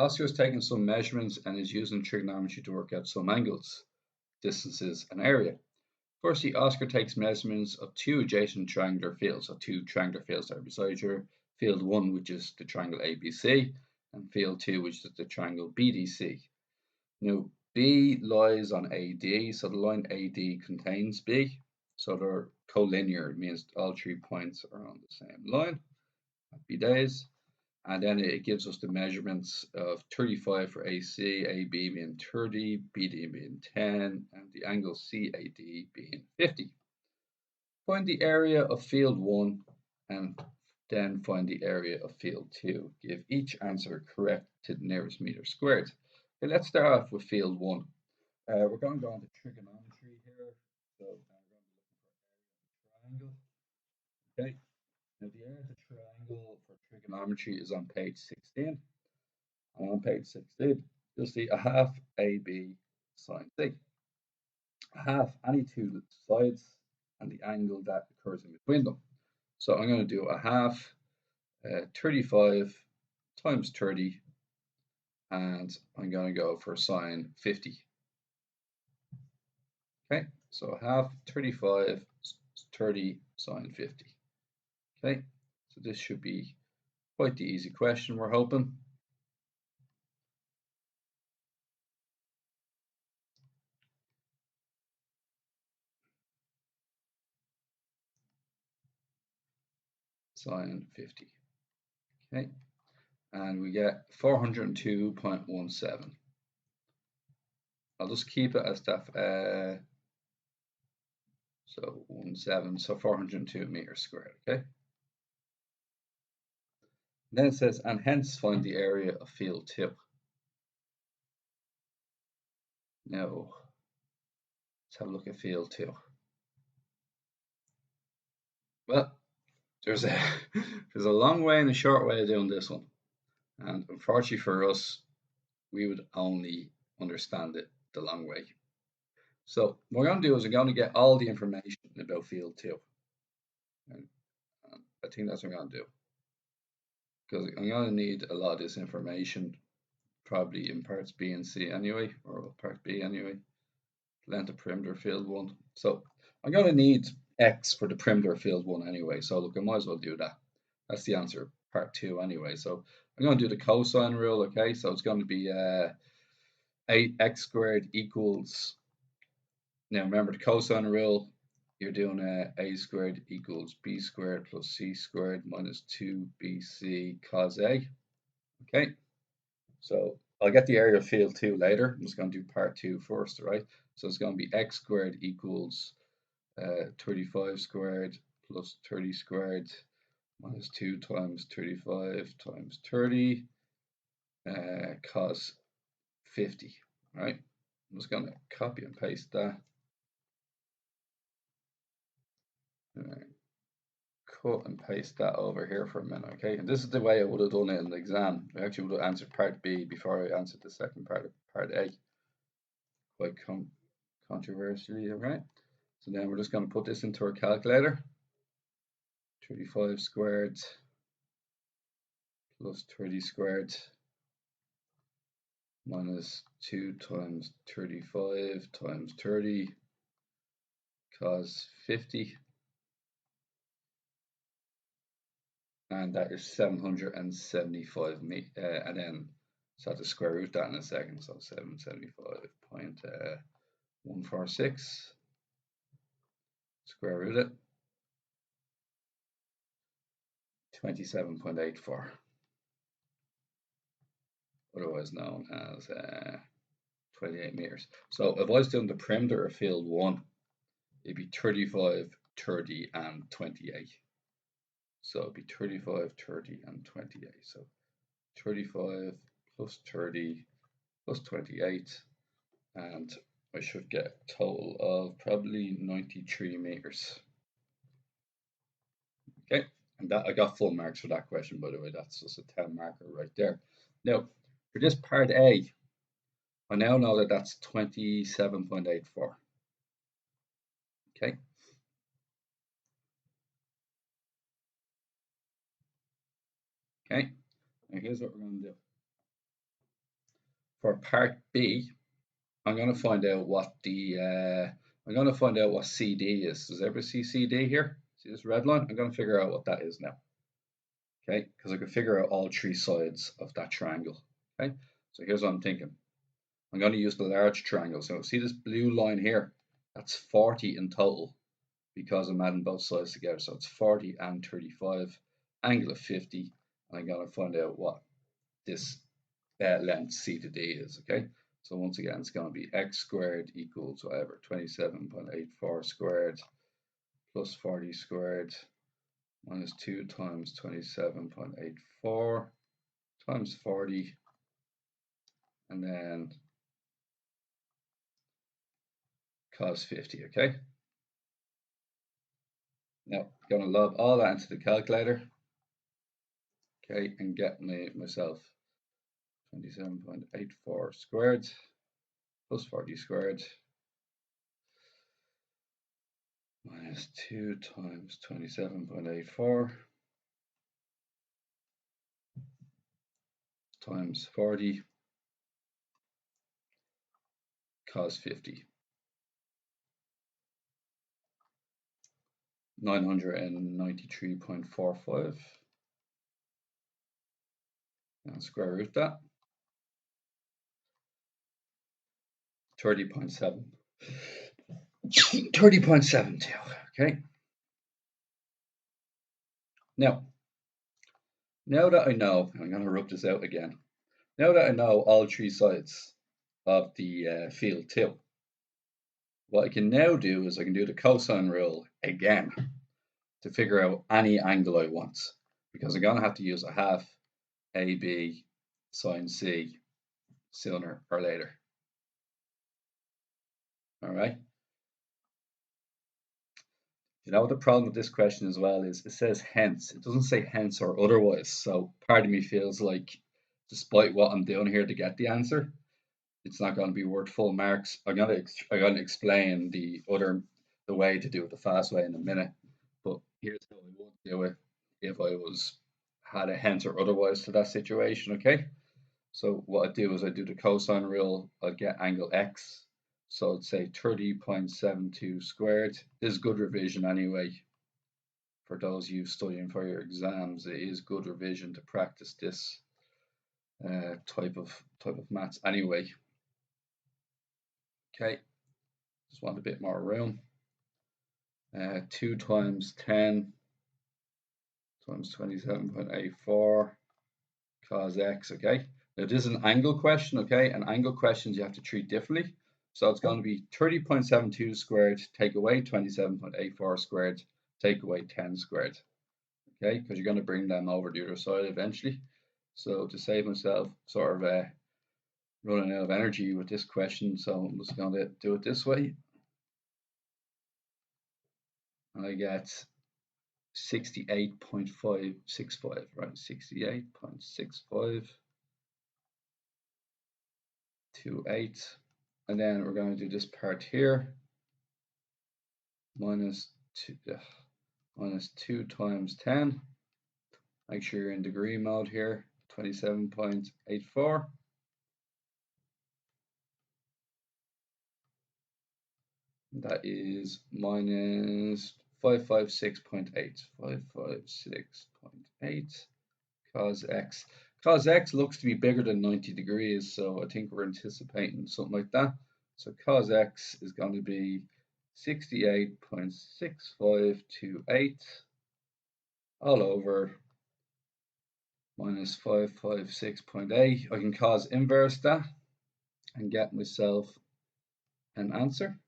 Oscar has taken some measurements and is using trigonometry to work out some angles, distances, and area. Firstly, Oscar takes measurements of two adjacent triangular fields, so two triangular fields that are beside each other. Field 1, which is the triangle ABC, and field 2, which is the triangle BDC. Now, B lies on AD, so the line AD contains B, so they're collinear. It means all 3 points are on the same line. Happy days. And then it gives us the measurements of 35 for AC, AB being 30, BD being 10, and the angle CAD being 50. Find the area of field 1 and then find the area of field 2. Give each answer correct to the nearest meter squared. Okay, let's start off with field 1. We're going to go into trigonometry here. So we're going to be looking for area of a triangle. Okay. Now the area of the triangle for trigonometry is on page 16. And on page 16, you'll see a half AB sine C. A half any two sides and the angle that occurs in between them. So I'm going to do a half 35 times 30, and I'm going to go for sine 50. Okay, so half 35, 30, sine 50. Okay, so this should be quite the easy question, we're hoping. Sine 50. Okay, and we get 402.17. I'll just keep it as that. So 17, so 402 meters squared. Okay. Then it says, and hence find the area of field 2. Now, let's have a look at field 2. Well, there's a there's a long way and a short way of doing this one, and unfortunately for us, we would only understand it the long way. So what we're going to do is we're going to get all the information about field 2. And I think that's what I'm going to do, because I'm going to need a lot of this information probably in parts B and C anyway, or part B anyway. Length of perimeter field 1. So I'm going to need X for the perimeter field 1 anyway. So look, I might as well do that. That's the answer, part 2 anyway. So I'm going to do the cosine rule, okay? So it's going to be 8x squared equals, now remember the cosine rule, you're doing a squared equals b squared plus c squared minus 2bc cos a. Okay, so I'll get the area of field 2 later. I'm just going to do part 2 first, right? So it's going to be x squared equals 35 squared plus 30 squared minus 2 times 35 times 30 cos 50, right? I'm just going to copy and paste that. Cut and paste that over here for a minute, okay? And this is the way I would have done it in the exam. I actually would have answered part B before I answered the second part of part A. Quite controversially, okay? So then we're just going to put this into our calculator. 35 squared plus 30 squared minus 2 times 35 times 30 cos 50. And that is 775 and then so I have to square root that in a second. So 775.146 square root it, 27.84, otherwise known as 28 meters. So if I was doing the perimeter of field 1, it'd be 35, 30, and 28. So it'd be 35, 30, and 28. So 35 plus 30 plus 28, and I should get a total of probably 93 meters. Okay, and that I got full marks for that question, by the way. That's just a 10 marker right there. Now, for this part A, I now know that that's 27.84. Okay. Okay, now here's what we're going to do. For part B, I'm going to find out what CD is. Does everybody see CD here? See this red line? I'm going to figure out what that is now. Okay, because I can figure out all three sides of that triangle. Okay, so here's what I'm thinking. I'm going to use the large triangle. So see this blue line here? That's 40 in total because I'm adding both sides together. So it's 40 and 35, angle of 50, and I'm going to find out what this length C to D is. Okay, so once again, it's going to be x squared equals whatever, 27.84 squared plus 40 squared minus 2 times 27.84 times 40, and then cos 50, okay? Now, I'm going to lob all that into the calculator, okay, and get myself 27.84 squared plus 40 squared minus 2 times 27.84 times 40 cos 50. 993.45. And square root that. 30.7. 30.72. Okay. Now that I know, I'm going to rub this out again. Now that I know all three sides of the field too, what I can now do is I can do the cosine rule again to figure out any angle I want, because I'm going to have to use a half AB sine C sooner or later. All right. You know what the problem with this question as well is? It says hence. It doesn't say hence or otherwise. So part of me feels like, despite what I'm doing here to get the answer, it's not going to be worth full marks. I'm going to explain the way to do it the fast way in a minute. But here's how I would do it if I had a hence or otherwise to that situation. Okay. So what I do is I do the cosine rule. I'll get angle x. So I'd say 30.72 squared. This is good revision anyway. For those of you studying for your exams, it is good revision to practice this type of maths anyway. Okay, just want a bit more room. 2 times 10 times 27.84 cos x. Okay, now this is an angle question. Okay, and angle questions you have to treat differently. So it's going to be 30.72 squared, take away 27.84 squared, take away 10 squared. Okay, because you're going to bring them over the other side eventually. So to save myself sort of running out of energy with this question, so I'm just going to do it this way. And I get 68.565, right? 68.6528. And then we're going to do this part here. Minus 2 times 10. Make sure you're in degree mode here. 27.84. That is minus 556.8. 556.8 cos x. Cos x looks to be bigger than 90 degrees, so I think we're anticipating something like that. So cos x is going to be 68.6528 all over minus 556.8. I can cos inverse that and get myself an answer.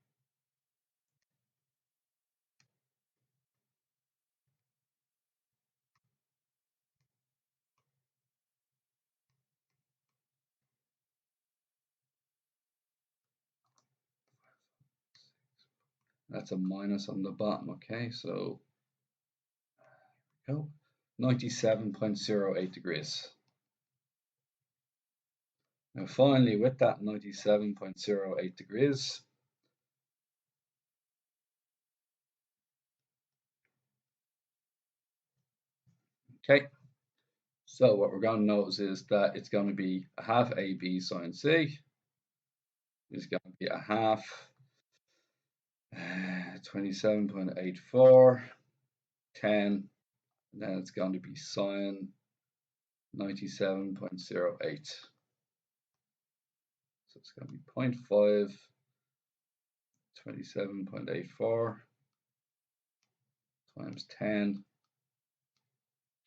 That's a minus on the bottom, okay? So, 97.08 degrees. Now finally, with that 97.08 degrees, okay, So what we're going to notice is that it's going to be a half AB sine C is going to be a half 27.84, 10, and then it's going to be sine 97.08. So it's going to be 0.5, 27.84 times 10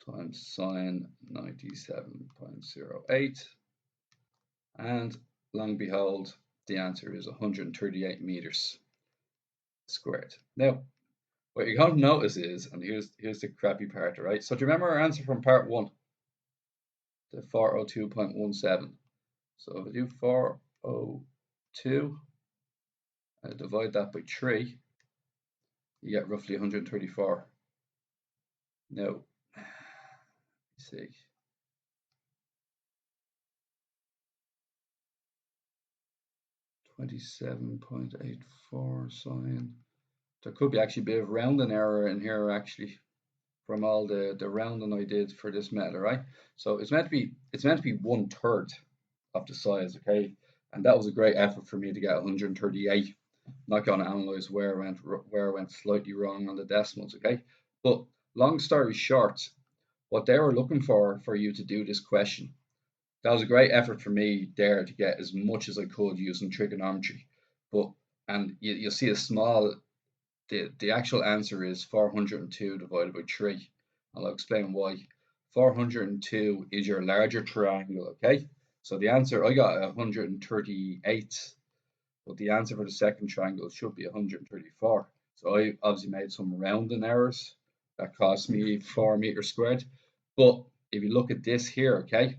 times sine 97.08. And long and behold, the answer is 138 meters squared. Now, what you're going to notice is, and here's the crappy part, right? So do you remember our answer from part 1? The 402.17. So if I do 402 and divide that by 3, you get roughly 134. Now, let's see. $27.84 sine. There could be actually a bit of rounding error in here actually from all the rounding I did for this metal, right? So it's meant to be 1/3 of the size, okay? And that was a great effort for me to get 138. I'm not going to analyze where I went slightly wrong on the decimals, okay? But long story short, what they were looking for you to do this question, that was a great effort for me there to get as much as I could using trigonometry. But and you'll see a small the actual answer is 402 divided by 3. And I'll explain why. 402 is your larger triangle, okay? So the answer, I got 138, but the answer for the second triangle should be 134. So I obviously made some rounding errors that cost me 4 meters squared. But if you look at this here, okay,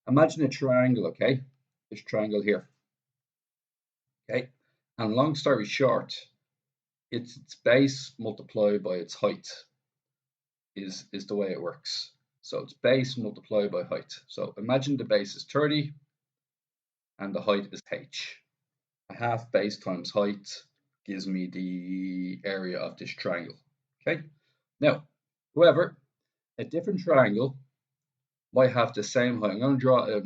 imagine a triangle, okay, this triangle here, okay, and long story short, it's its base multiplied by its height is the way it works. So it's base multiplied by height. So imagine the base is 30 and the height is h. A half base times height gives me the area of this triangle. Okay. Now, however, a different triangle might have the same height. I'm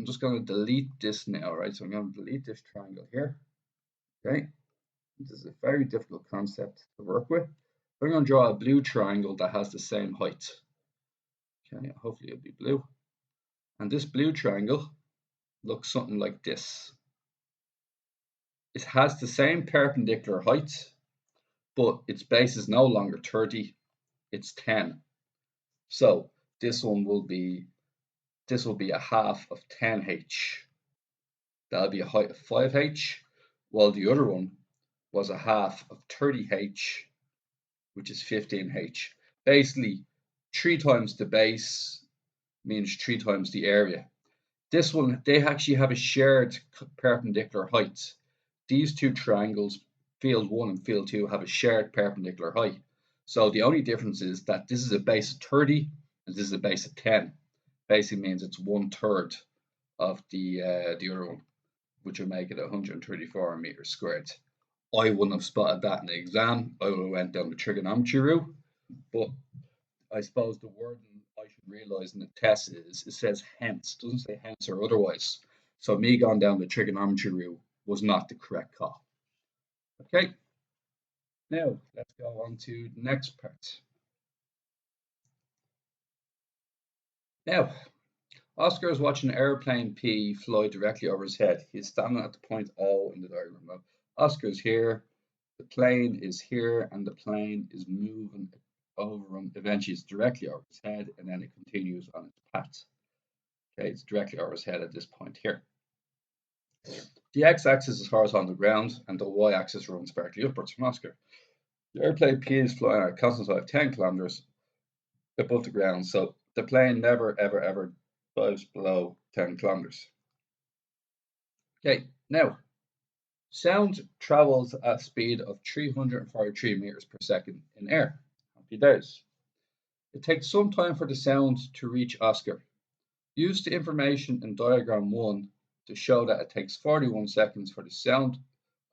just going to delete this now, right? So I'm going to delete this triangle here. Okay. This is a very difficult concept to work with. I'm going to draw a blue triangle that has the same height. Okay, hopefully it'll be blue. And this blue triangle looks something like this. It has the same perpendicular height, but its base is no longer 30, it's 10. So this will be a half of 10h. That'll be a height of 5h, while the other one was a half of 30h, which is 15h. Basically, 3 times the base means 3 times the area. This one, they actually have a shared perpendicular height. These two triangles, field 1 and field 2, have a shared perpendicular height. So the only difference is that this is a base of 30 and this is a base of 10. Basically means it's 1/3 of the other one, which will make it 134 meters squared. I wouldn't have spotted that in the exam. I would have went down the trigonometry route, but I suppose the wording I should realise in the test is it says hence, it doesn't say hence or otherwise. So me going down the trigonometry route was not the correct call. Okay, now let's go on to the next part. Now, Oscar is watching airplane P fly directly over his head. He's standing at the point O in the diagram. Now, Oscar's here, the plane is here, and the plane is moving over him. Eventually, it's directly over his head, and then it continues on its path. Okay, it's directly over his head at this point here. The x-axis is horizontal ground, and the y-axis runs vertically upwards from Oscar. The airplane P is flying at a constant height of 10 kilometers above the ground, so the plane never, ever, ever dives below 10 kilometers. Okay, now, sound travels at a speed of 343 meters per second in air. Happy days. It takes some time for the sound to reach Oscar. Use the information in diagram 1 to show that it takes 41 seconds for the sound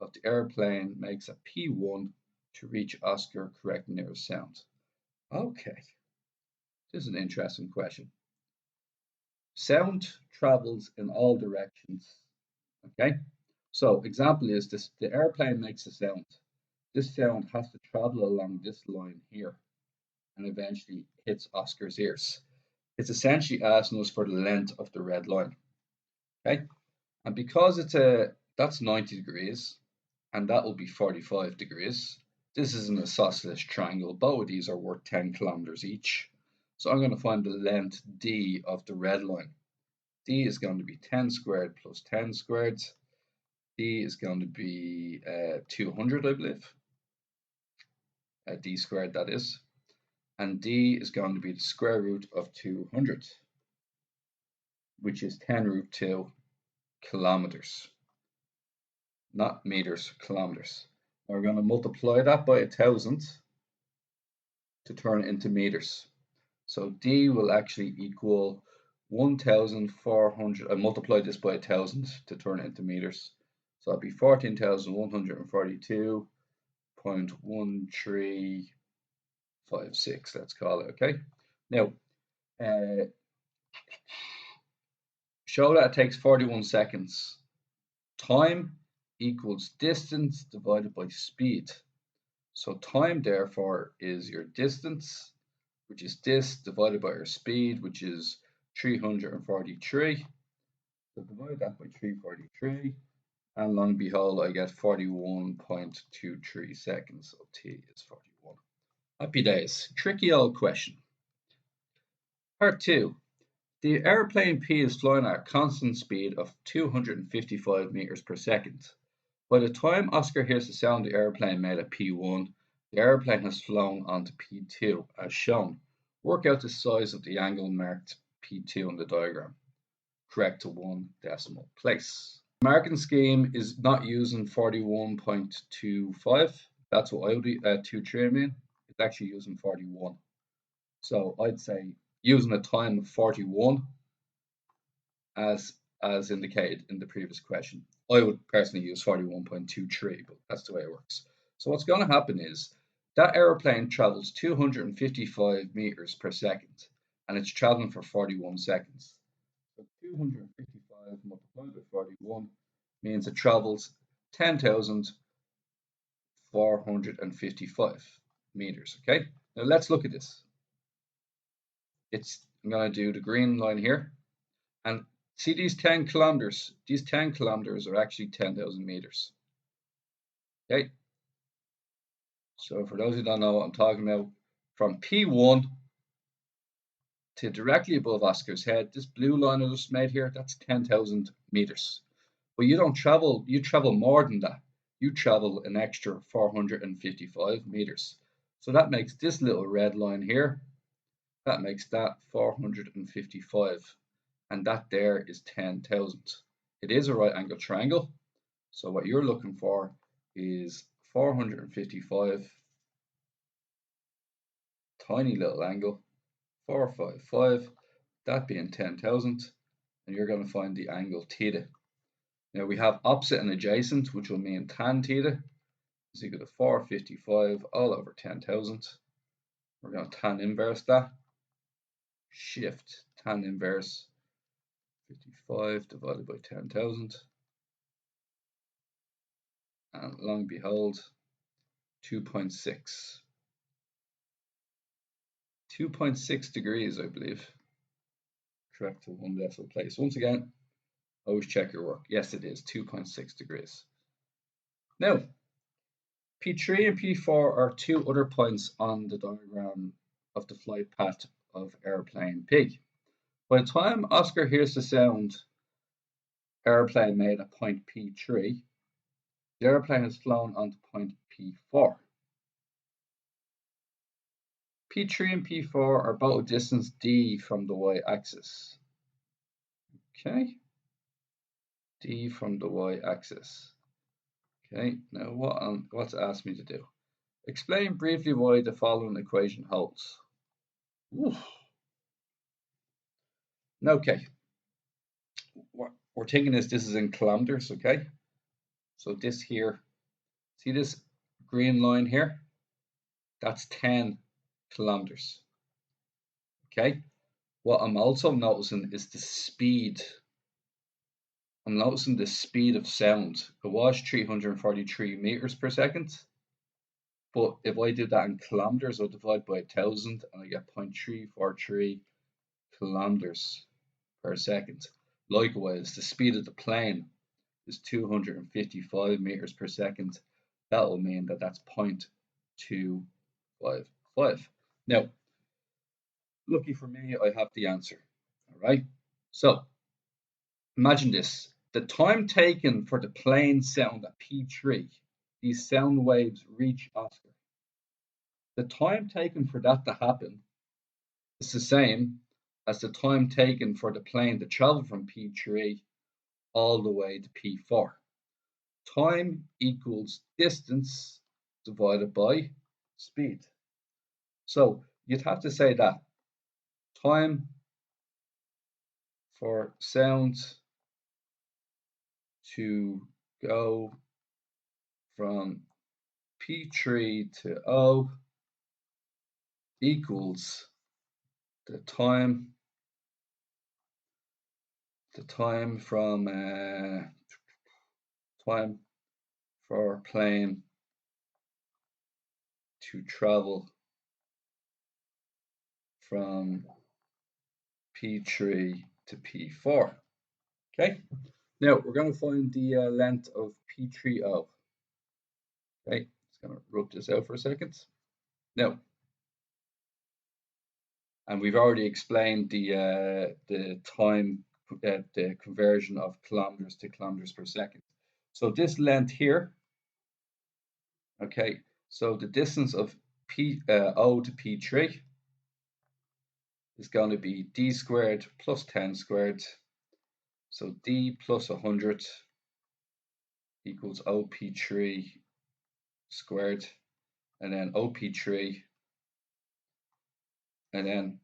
of the airplane makes a P1 to reach Oscar, correct nearest sound. Okay, this is an interesting question. Sound travels in all directions. Okay, so example is this: the airplane makes a sound. This sound has to travel along this line here and eventually hits Oscar's ears. It's essentially asking us for the length of the red line. Okay, and because that's 90 degrees and that will be 45 degrees. This is an isosceles triangle. Both of these are worth 10 kilometers each. So I'm going to find the length d of the red line. D is going to be 10 squared plus 10 squared. D is going to be 200, I believe. D squared, that is. And D is going to be the square root of 200, which is 10 root 2 kilometers. Not meters, kilometers. Now we're going to multiply that by 1,000 to turn it into meters. So D will actually equal 1,400. I multiply this by 1,000 to turn it into meters. So that'd be 14,142.1356. Let's call it, okay? Now, show that it takes 41 seconds. Time equals distance divided by speed. So time, therefore, is your distance, which is this, divided by your speed, which is 343. So divide that by 343, and long and behold, I get 41.23 seconds. So T is 41. Happy days. Tricky old question. Part 2. The airplane P is flying at a constant speed of 255 meters per second. By the time Oscar hears the sound of the airplane made at P1, the airplane has flown onto P2 as shown. Work out the size of the angle marked P2 on the diagram. Correct to 1 decimal place. The marking scheme is not using 41.25. That's what I would 23, I mean. It's actually using 41. So I'd say using a time of 41 as indicated in the previous question. I would personally use 41.23, but that's the way it works. So what's going to happen is that airplane travels 255 meters per second, and it's traveling for 41 seconds. So 255 multiplied by 41 means it travels 10,455 meters. Okay, now let's look at this. I'm going to do the green line here, and see these 10 kilometers. These 10 kilometers are actually 10,000 meters. Okay. So for those who don't know what I'm talking about, from P1 to directly above Oscar's head, this blue line I just made here, that's 10,000 meters. But you don't travel, you travel more than that. You travel an extra 455 meters. So that makes this little red line here, that makes that 455. And that there is 10,000. It is a right angle triangle. So what you're looking for is 455, tiny little angle, 455, that being 10,000, and you're going to find the angle theta. Now we have opposite and adjacent, which will mean tan theta is equal to 455 all over 10,000. We're going to tan inverse that. Shift tan inverse 55 divided by 10,000. And long behold, 2.6. 2.6 degrees, I believe. Correct to 1 decimal place. Once again, always check your work. Yes, it is 2.6 degrees. Now, P3 and P4 are two other points on the diagram of the flight path of airplane P. By the time Oscar hears the sound airplane made at point P3, the airplane has flown onto point P4. P3 and P4 are both a distance d from the y-axis. Okay, d from the y-axis. Okay, now what's it asked me to do? Explain briefly why the following equation holds. Oof. Okay, what we're thinking is this is in kilometers, okay? So this here, see this green line here? That's 10 kilometers, okay? what I'm also noticing is the speed. I'm noticing the speed of sound. It was 343 meters per second, but if I do that in kilometers, I divide by 1,000 and I get 0.343 kilometers per second. Likewise, the speed of the plane is 255 meters per second. That will mean that that's 0.255. Now, lucky for me, I have the answer. All right. So imagine this. The time taken for the plane sound at P3, these sound waves reach Oscar. The time taken for that to happen is the same as the time taken for the plane to travel from P3 all the way to P4. Time equals distance divided by speed. So you'd have to say that time for sound to go from P3 to O equals the time from time for plane to travel from P3 to P4. Okay, now we're going to find the length of P3O. Okay, just going to rub this out for a second. Now, and we've already explained the time, the conversion of kilometers to kilometers per second. So this length here, okay, so the distance of O to P3 is going to be d squared plus 10 squared. So d plus 100 equals OP3 squared, and then OP3, and then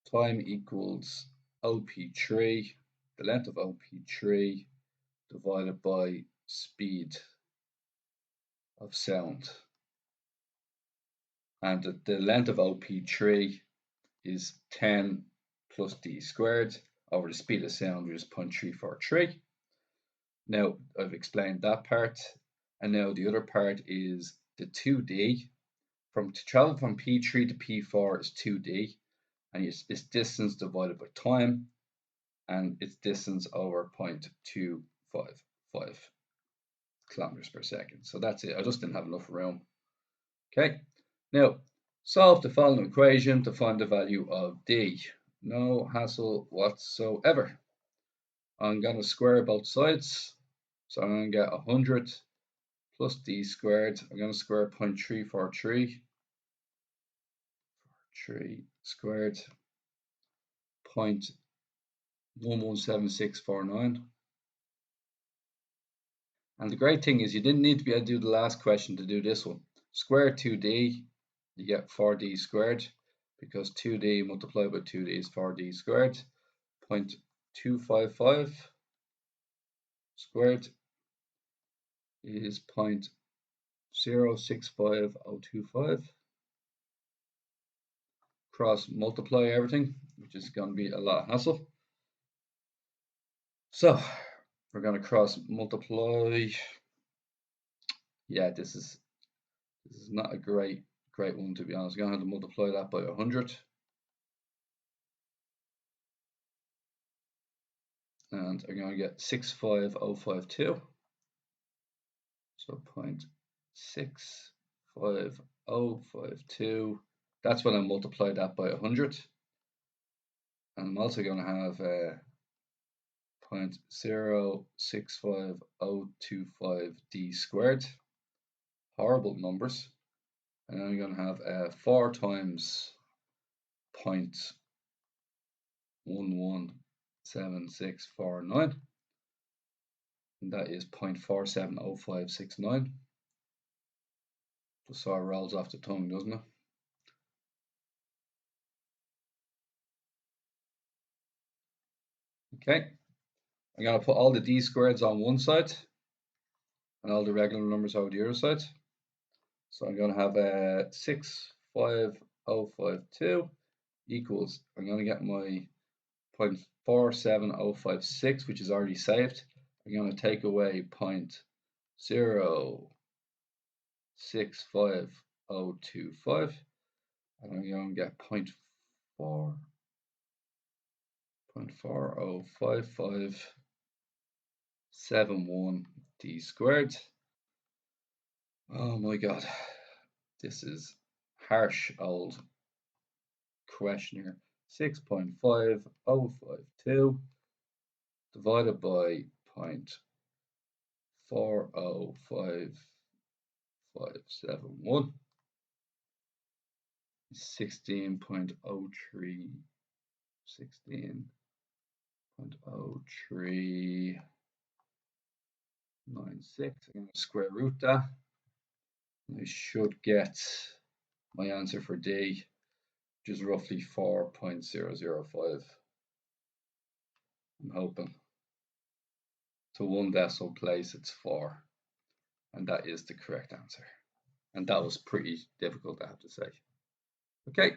time equals OP3, the length of OP3 divided by speed of sound. And the length of OP3 is 10 plus d squared over the speed of sound, which is 0.343. Now I've explained that part, and now the other part is the 2d. To travel from P3 to P4 is 2d, and it's distance divided by time, and it's distance over 0.255 kilometers per second. So that's it. I just didn't have enough room. Okay, now solve the following equation to find the value of d. No hassle whatsoever. I'm going to square both sides. So I'm going to get 100 plus d squared. I'm going to square 0.343. 3 squared 0.117649. And the great thing is you didn't need to be able to do the last question to do this one. Square 2d, you get 4d squared, because 2d multiplied by 2d is 4d squared. 0.255 squared is 0.065025. Cross multiply everything, which is going to be a lot of hassle. So we're going to cross multiply. Yeah, this is not a great one, to be honest. I'm going to have to multiply that by 100. And I'm going to get 65052. So 0.65052. That's when I multiply that by 100. And I'm also going to have 0.065025d squared. Horrible numbers. And then I'm going to have 4 times 0.117649. And that is 0.470569. Just so it rolls off the tongue, doesn't it? Okay, I'm going to put all the d squareds on one side and all the regular numbers over the other side. So I'm going to have 65052 equals, I'm going to get my 0.47056, which is already saved. I'm going to take away 0.065025, and I'm going to get 0.405571 d squared. Oh my god, this is harsh old question here. 6.5052 divided by 0.405571 is 16.03. 16.0396. I'm going to square root that. I should get my answer for D, which is roughly 4.005. I'm hoping. To one decimal place, it's 4. And that is the correct answer. And that was pretty difficult, I have to say. Okay.